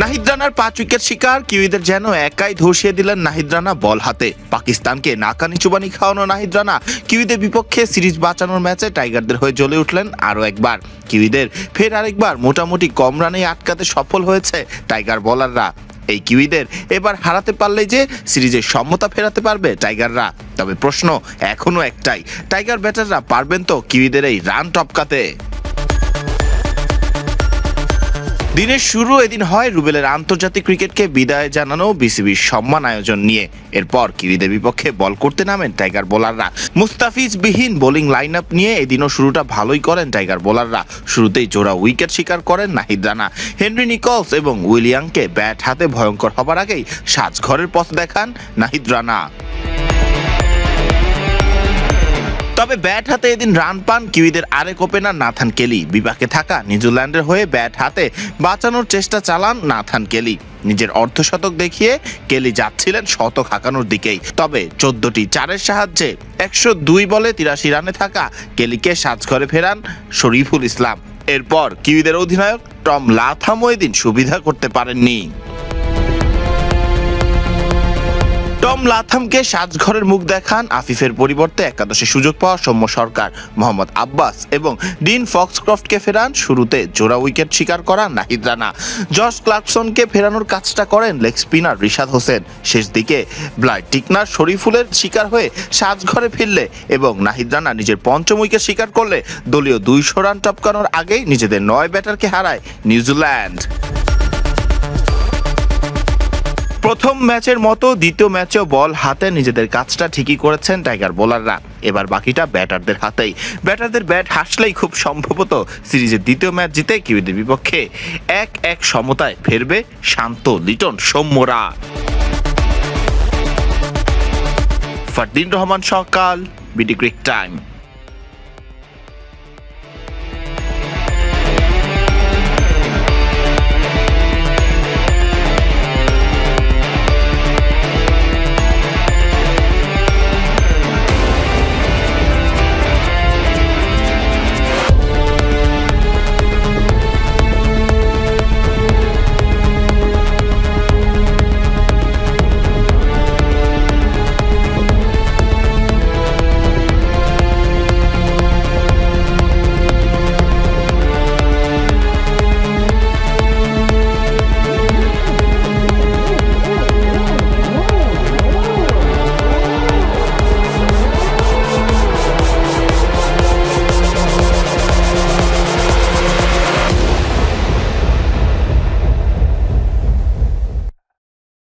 নাহিদ রানার 5 wicket শিকার, কিউইদের যেন একাই ধসিয়ে দিলেন নাহিদ রানা বল হাতে। পাকিস্তানকে নাকানি চুবানি খাওয়ানো নাহিদ রানা কিউইদের বিপক্ষে সিরিজ বাঁচানোর ম্যাচে টাইগারদের হয়ে জ্বলে উঠলেন আরও একবার। কিউইদের ফের আরেকবার মোটামুটি কম রানেই আটকাতে সফল হয়েছে টাইগার বোলাররা। এই কিউইদের এবার হারাতে পারলে যে সিরিজের সমতা ফেরাতে পারবে টাইগাররা। তবে প্রশ্ন এখনো একটাই, টাইগার ব্যাটাররা পারবেন তো কিউইদের এই রান টপকাতে? দিনের শুরু এদিন হয় রুবেলের আন্তর্জাতিক ক্রিকেটকে বিদায় জানানো বিসিবির সম্মান আয়োজন নিয়ে। এরপর কিউইদের বিপক্ষে বল করতে নামেন টাইগার বোলাররা। মুস্তাফিজবিহীন বোলিং লাইন আপ নিয়ে এদিনও শুরুটা ভালোই করেন টাইগার বোলাররা। শুরুতেই জোড়া উইকেট শিকার করেন নাহিদ রানা। হেনরি নিকলস এবং উইলিয়ামকে ব্যাট হাতে ভয়ঙ্কর হবার আগেই সাজঘরের পথ দেখান নাহিদ রানা। তবে ব্যাট হাতে এদিন রান পান কিউইদের আরেক ওপেনার নাথান কেলি। বিপাকে থাকা নিউজিল্যান্ডের হয়ে ব্যাট হাতে বাঁচানোর চেষ্টা চালান নাথান কেলি। নিজের অর্ধশতক দেখিয়ে কেলি যাচ্ছিলেন শতক হাঁকানোর দিকেই। তবে 14টি চারের সাহায্যে 102 বলে 83 রানে থাকা কেলিকে সাজঘরে ফেরান শরীফুল ইসলাম। এরপর কিউইদের অধিনায়ক টম লাথামও এদিন সুবিধা করতে পারেননি। টম লাথামকে সাজঘরের মুখ দেখান আফিফের পরিবর্তে একাদশে সুযোগ পাওয়া সৌম্য সরকার। মোহাম্মদ আব্বাস এবং ডিন ফক্সক্রফটকে ফেরান। শুরুতে জোড়া উইকেট শিকার করান নাহিদ রানা। জশ ক্লার্কসনকে ফেরানোর কাজটা করেন লেগ স্পিনার রিশাদ হোসেন। শেষ দিকে ব্লাইড টিকনার শরীফুলের শিকার হয়ে সাজঘরে ফিরলে এবং নাহিদ রানা নিজের 5ম উইকেট শিকার করলে দলীয় 200 রান টপকানোর আগেই নিজেদের 9 ব্যাটারকে হারায় নিউজিল্যান্ড। প্রথম ম্যাচের মতো দ্বিতীয় ম্যাচেও বল হাতে নিজেদের কাজটা ঠিকই করেছেন টাইগার বোলাররা। এবার বাকিটা ব্যাটারদের হাতেই। ব্যাটারদের ব্যাট হাসলেই খুব সম্ভবত সিরিজের দ্বিতীয় ম্যাচ জিতে কিউইদের বিপক্ষে 1-1 সমতায় ফেরবে শান্ত লিটন সৌম্যরা। ফারদিন রহমান সকাল, বিডি ক্রিক টাইম।